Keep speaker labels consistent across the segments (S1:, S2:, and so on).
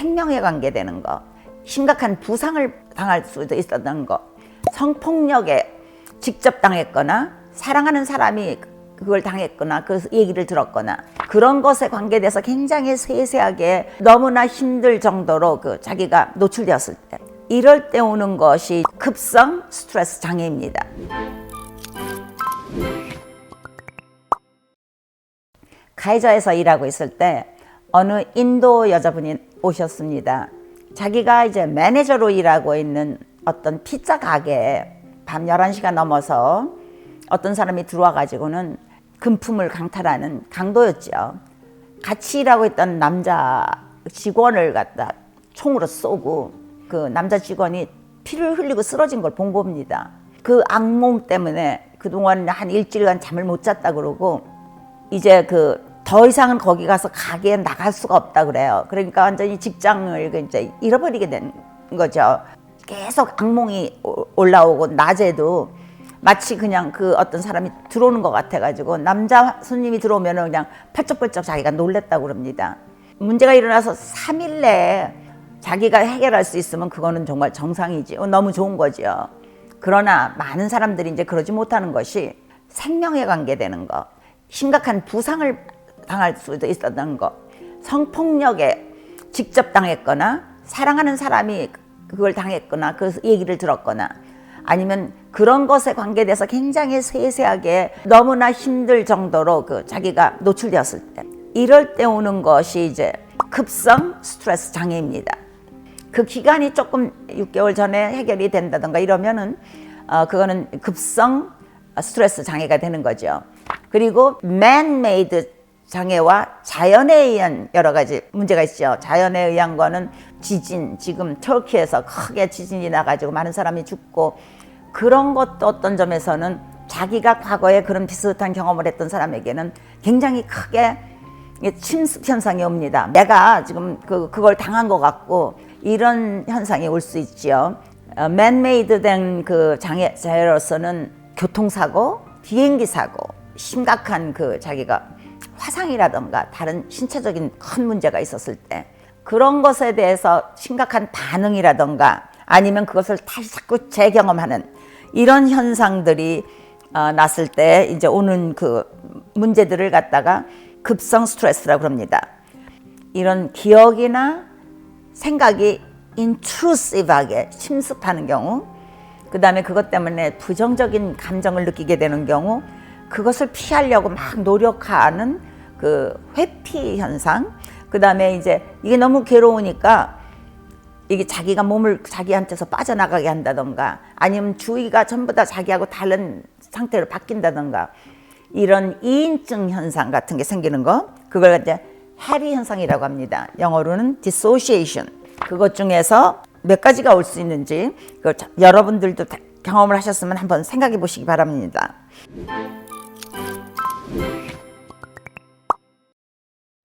S1: 생명에 관계되는 거, 심각한 부상을 당할 수도 있었던 거, 성폭력에 직접 당했거나 사랑하는 사람이 그걸 당했거나 그 얘기를 들었거나 그런 것에 관계돼서 굉장히 세세하게 너무나 힘들 정도로 자기가 노출되었을 때, 이럴 때 오는 것이 급성 스트레스 장애입니다. 카이저에서 일하고 있을 때 어느 인도 여자분이 오셨습니다. 자기가 이제 매니저로 일하고 있는 어떤 피자 가게에 밤 11시가 넘어서 어떤 사람이 들어와 가지고는 금품을 강탈하는 강도였죠. 같이 일하고 있던 남자 직원을 갖다 총으로 쏘고 그 남자 직원이 피를 흘리고 쓰러진 걸 본 겁니다. 그 악몽 때문에 그동안 한 일주일간 잠을 못 잤다 그러고 이제 더 이상은 거기 가서 가게에 나갈 수가 없다 그래요. 그러니까 완전히 직장을 이제 잃어버리게 된 거죠. 계속 악몽이 올라오고 낮에도 마치 그냥 어떤 사람이 들어오는 것 같아가지고 남자 손님이 들어오면 그냥 펄쩍펄쩍 자기가 놀랬다고 그럽니다. 문제가 일어나서 3일 내에 자기가 해결할 수 있으면 그거는 정말 정상이지. 너무 좋은 거죠. 그러나 많은 사람들이 이제 그러지 못하는 것이 생명에 관계되는 거, 심각한 부상을 당할 수도 있었던 거, 성폭력에 직접 당했거나 사랑하는 사람이 그걸 당했거나 그 얘기를 들었거나 아니면 그런 것에 관계돼서 굉장히 세세하게 너무나 힘들 정도로 자기가 노출되었을 때, 이럴 때 오는 것이 이제 급성 스트레스 장애입니다. 그 기간이 조금 6개월 전에 해결이 된다던가 이러면은 그거는 급성 스트레스 장애가 되는 거죠. 그리고 man-made 장애와 자연에 의한 여러 가지 문제가 있죠. 자연에 의한 거는 지진, 지금 터키에서 크게 지진이 나가지고 많은 사람이 죽고, 그런 것도 어떤 점에서는 자기가 과거에 그런 비슷한 경험을 했던 사람에게는 굉장히 크게 침습 현상이 옵니다. 내가 지금 그걸 당한 것 같고 이런 현상이 올 수 있죠. man-made 된 장애로서는 교통사고, 비행기 사고, 심각한 자기가 화상이라던가 다른 신체적인 큰 문제가 있었을 때 그런 것에 대해서 심각한 반응이라던가 아니면 그것을 다시 자꾸 재경험하는 이런 현상들이 났을 때 이제 오는 문제들을 갖다가 급성 스트레스라고 합니다. 이런 기억이나 생각이 intrusive하게 침습하는 경우, 그 다음에 그것 때문에 부정적인 감정을 느끼게 되는 경우, 그것을 피하려고 막 노력하는 회피 현상, 그 다음에 이제 이게 너무 괴로우니까 이게 자기가 몸을 자기한테서 빠져나가게 한다던가 아니면 주위가 전부 다 자기하고 다른 상태로 바뀐다던가 이런 이인증 현상 같은 게 생기는 거, 그걸 이제 해리 현상이라고 합니다. 영어로는 dissociation. 그것 중에서 몇 가지가 올 수 있는지 여러분들도 경험을 하셨으면 한번 생각해 보시기 바랍니다.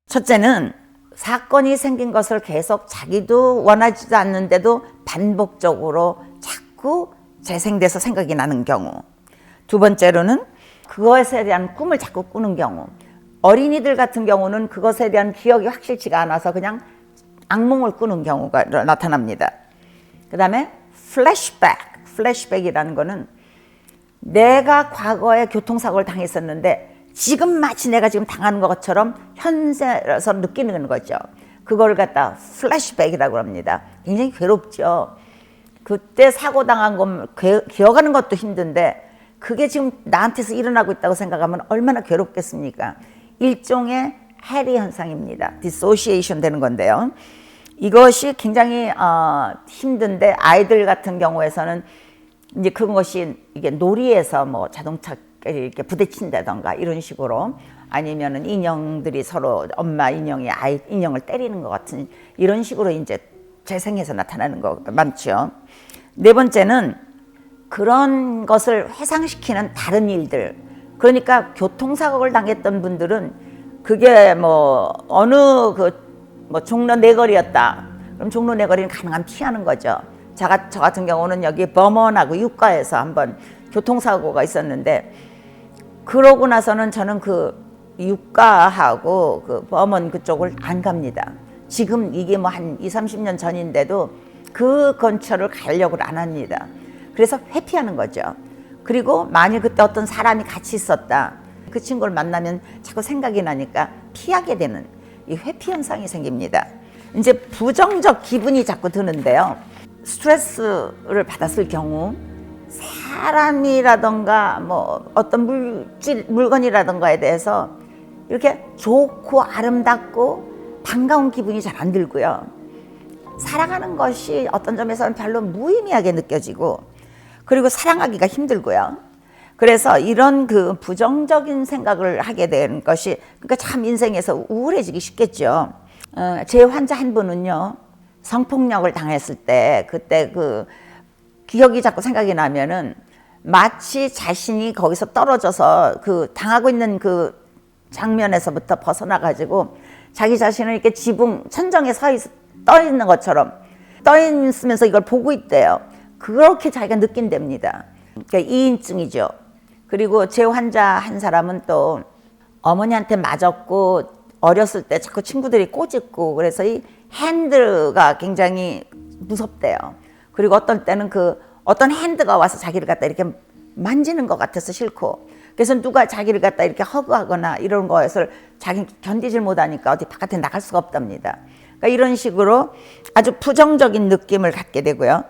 S1: 첫째는 사건이 생긴 것을 계속 자기도 원하지도 않는데도 반복적으로 자꾸 재생돼서 생각이 나는 경우. 두 번째로는 그것에 대한 꿈을 자꾸 꾸는 경우. 어린이들 같은 경우는 그것에 대한 기억이 확실치가 않아서 그냥 악몽을 꾸는 경우가 나타납니다. 그 다음에 플래시백이라는 거는 내가 과거에 교통사고를 당했었는데 지금 마치 내가 지금 당하는 것처럼 현재에서 느끼는 거죠. 그걸 갖다 플래시백이라고 합니다. 굉장히 괴롭죠. 그때 사고 당한 건 기억하는 것도 힘든데 그게 지금 나한테서 일어나고 있다고 생각하면 얼마나 괴롭겠습니까? 일종의 해리 현상입니다. 디소시에이션 되는 건데요. 이것이 굉장히 힘든데 아이들 같은 경우에서는 이제 그것이 이게 놀이에서 뭐 자동차 이렇게 부딪힌다던가 이런 식으로 아니면은 인형들이 서로 엄마 인형이 아이 인형을 때리는 것 같은 이런 식으로 이제 재생해서 나타나는 거 많죠. 네 번째는 그런 것을 회상시키는 다른 일들. 그러니까 교통사고를 당했던 분들은 그게 뭐 어느 뭐 종로 내거리였다. 그럼 종로 내거리는 가능한 피하는 거죠. 저 같은 경우는 여기 버먼하고 유가에서 한번 교통사고가 있었는데 그러고 나서는 저는 그 유가하고 그 버먼 그쪽을 안 갑니다. 지금 이게 뭐 한 20, 30년 전인데도 그 근처를 가려고 안 합니다. 그래서 회피하는 거죠. 그리고 만일 그때 어떤 사람이 같이 있었다. 그 친구를 만나면 자꾸 생각이 나니까 피하게 되는 이 회피 현상이 생깁니다. 이제 부정적 기분이 자꾸 드는데요. 스트레스를 받았을 경우 사람이라던가 뭐 어떤 물건이라던가에 대해서 이렇게 좋고 아름답고 반가운 기분이 잘 안 들고요. 살아가는 것이 어떤 점에서는 별로 무의미하게 느껴지고, 그리고 사랑하기가 힘들고요. 그래서 이런 그 부정적인 생각을 하게 된 것이, 그러니까 참 인생에서 우울해지기 쉽겠죠. 제 환자 한 분은요, 성폭력을 당했을 때 그때 그 기억이 자꾸 생각이 나면은 마치 자신이 거기서 떨어져서 그 당하고 있는 그 장면에서부터 벗어나 가지고 자기 자신을 이렇게 지붕 천정에 떠 있는 것처럼 떠 있으면서 이걸 보고 있대요. 그렇게 자기가 느낀답니다. 그러니까 이인증이죠. 그리고 제 환자 한 사람은 또 어머니한테 맞았고 어렸을 때 자꾸 친구들이 꼬집고 그래서 이 핸드가 굉장히 무섭대요. 그리고 어떤 때는 그 어떤 핸드가 와서 자기를 갖다 이렇게 만지는 것 같아서 싫고, 그래서 누가 자기를 갖다 이렇게 허그하거나 이런 것을 자기 견디질 못하니까 어디 바깥에 나갈 수가 없답니다. 그러니까 이런 식으로 아주 부정적인 느낌을 갖게 되고요.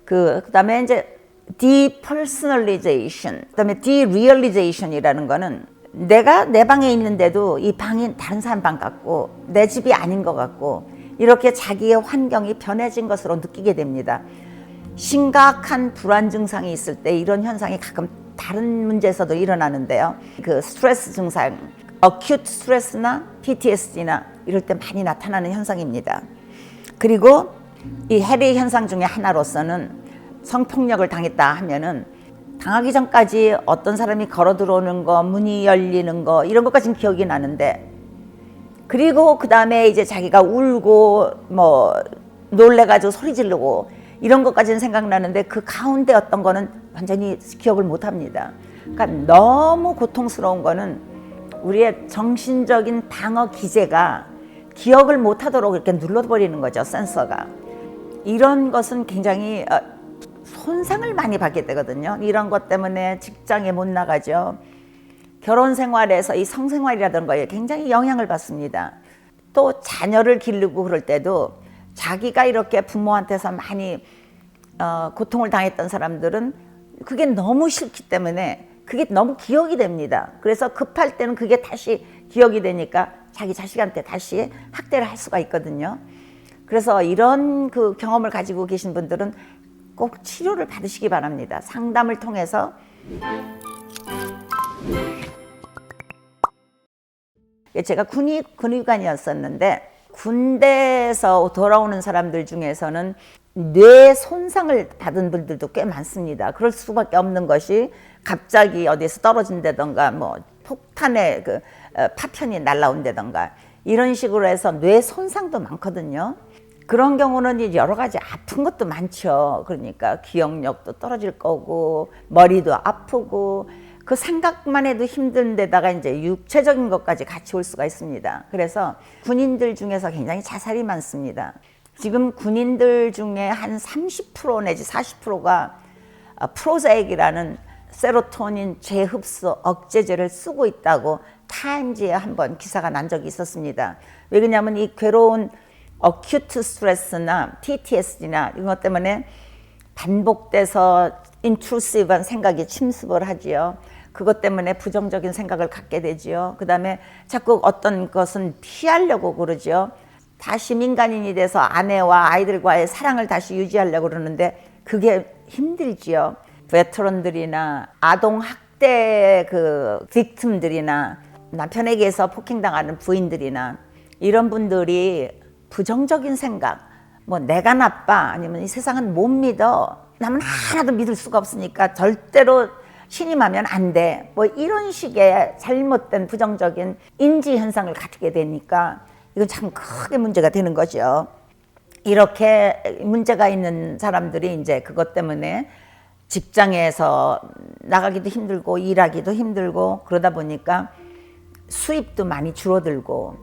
S1: 그다음에 이제 depersonalization, 그다음에 derealization이라는 거는 내가 내 방에 있는데도 이 방이 다른 사람 방 같고 내 집이 아닌 것 같고 이렇게 자기의 환경이 변해진 것으로 느끼게 됩니다. 심각한 불안 증상이 있을 때 이런 현상이 가끔 다른 문제에서도 일어나는데요. 그 스트레스 증상, acute 스트레스나 PTSD나 이럴 때 많이 나타나는 현상입니다. 그리고 이 해리 현상 중에 하나로서는 성폭력을 당했다 하면은 당하기 전까지 어떤 사람이 걸어 들어오는 거, 문이 열리는 거 이런 것까지는 기억이 나는데, 그리고 그 다음에 이제 자기가 울고 뭐 놀래가지고 소리 지르고 이런 것까지는 생각나는데 그 가운데 어떤 거는 완전히 기억을 못 합니다. 그러니까 너무 고통스러운 거는 우리의 정신적인 방어 기제가 기억을 못 하도록 이렇게 눌러버리는 거죠, 센서가. 이런 것은 굉장히 손상을 많이 받게 되거든요. 이런 것 때문에 직장에 못 나가죠. 결혼 생활에서 이 성생활이라든 거에 굉장히 영향을 받습니다. 또 자녀를 기르고 그럴 때도 자기가 이렇게 부모한테서 많이 고통을 당했던 사람들은 그게 너무 싫기 때문에 그게 너무 기억이 됩니다. 그래서 급할 때는 그게 다시 기억이 되니까 자기 자식한테 다시 학대를 할 수가 있거든요. 그래서 이런 그 경험을 가지고 계신 분들은 꼭 치료를 받으시기 바랍니다. 상담을 통해서. 제가 군의관이었었는데 군대에서 돌아오는 사람들 중에서는 뇌 손상을 받은 분들도 꽤 많습니다. 그럴 수밖에 없는 것이 갑자기 어디에서 떨어진다던가 뭐 폭탄의 그 파편이 날라온다던가 이런 식으로 해서 뇌 손상도 많거든요. 그런 경우는 이제 여러 가지 아픈 것도 많죠. 그러니까 기억력도 떨어질 거고 머리도 아프고 그 생각만 해도 힘든 데다가 이제 육체적인 것까지 같이 올 수가 있습니다. 그래서 군인들 중에서 굉장히 자살이 많습니다. 지금 군인들 중에 한 30% 내지 40%가 프로자액이라는 세로토닌 재흡수 억제제를 쓰고 있다고 타임지에 한번 기사가 난 적이 있었습니다. 왜 그러냐면 이 괴로운 어큐트 스트레스나 PTSD나 이런 것 때문에 반복돼서 인트루시브한 생각이 침습을 하지요. 그것 때문에 부정적인 생각을 갖게 되지요. 그 다음에 자꾸 어떤 것은 피하려고 그러죠. 다시 민간인이 돼서 아내와 아이들과의 사랑을 다시 유지하려고 그러는데 그게 힘들지요. 베테런들이나 아동 학대 그 빅팀들이나 남편에게 의해서 폭행당하는 부인들이나 이런 분들이 부정적인 생각, 뭐 내가 나빠 아니면 이 세상은 못 믿어, 남은 하나도 믿을 수가 없으니까 절대로 신임하면 안 돼, 뭐 이런 식의 잘못된 부정적인 인지 현상을 갖게 되니까 이건 참 크게 문제가 되는 거죠. 이렇게 문제가 있는 사람들이 이제 그것 때문에 직장에서 나가기도 힘들고 일하기도 힘들고 그러다 보니까 수입도 많이 줄어들고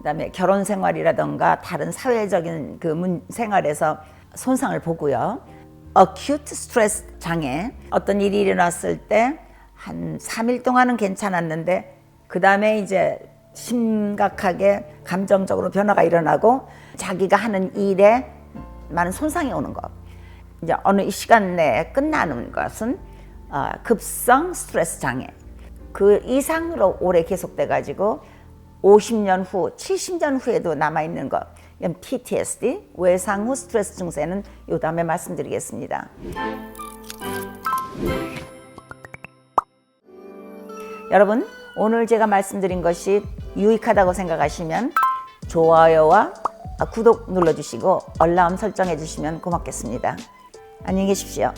S1: 그다음에 결혼 생활이라던가 다른 사회적인 그 생활에서 손상을 보고요. acute stress 장애, 어떤 일이 일어났을 때 한 3일 동안은 괜찮았는데 그 다음에 이제 심각하게 감정적으로 변화가 일어나고 자기가 하는 일에 많은 손상이 오는 것. 이제 어느 시간 내에 끝나는 것은 급성 스트레스 장애. 그 이상으로 오래 계속돼 가지고 50년 후, 70년 후에도 남아있는 것. 이건 PTSD, 외상 후 스트레스 증세는 요 다음에 말씀드리겠습니다. 여러분, 오늘 제가 말씀드린 것이 유익하다고 생각하시면 좋아요와 구독 눌러주시고 알람 설정해 주시면 고맙겠습니다. 안녕히 계십시오.